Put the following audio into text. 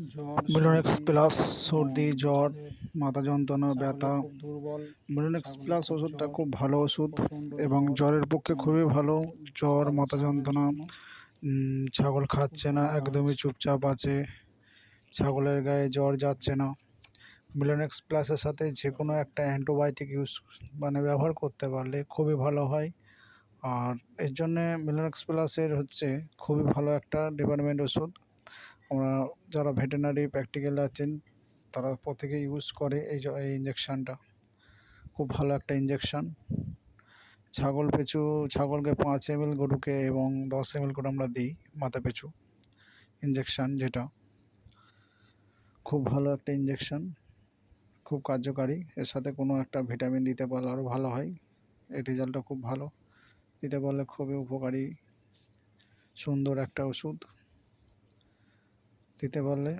মিলোনেক্স plus সর্দি জ্বর যাদের মাথা যন্ত্রণা ছাগলে ব্যথা। খুব দুর্বল, মিলোনেক্স ছাগলে প্লাস খুব ওষুধটা জ্বর, খুব ভালো ওষুধ প্রচণ্ড এবং জ্বর জ্বরের পক্ষে খুবই ভালো। জ্বর তাদের মাথা ছাগলের যন্ত্রণা, জন্য ছাগল খুব খাচ্ছে না, ভালো কাজ। একদমই চুপচাপ আছে, ছাগলের গায়ে জ্বর যাচ্ছে না। মিলোনেক্স প্লাসের সাথে যে কোনো একটা অ্যান্টিবায়োটিক ব্যবহার করতে পারলে খুবই ভালো হয়। আর এর জন্যে মিলোনেক্স প্লাসের খুবই ভালো একটা ডিপার্টমেন্ট ওষুধ। আমরা যারা ভেটেরিনারি প্র্যাকটিক্যালে আছেন তারা প্রত্যেকে ইউজ করে এই ইঞ্জেকশানটা। খুব ভালো একটা ইঞ্জেকশান। ছাগলকে 5 ml, গরুকে এবং 10 ml করে আমরা দিই মাথা পিছু ইঞ্জেকশান, যেটা খুব ভালো একটা ইঞ্জেকশান, খুব কার্যকারী। এর সাথে কোনো একটা ভিটামিন দিতে পারলে আরও ভালো হয়। এর রেজাল্টটা খুব ভালো, দিতে পারলে খুবই উপকারী, সুন্দর একটা ওষুধ দিতে পারলে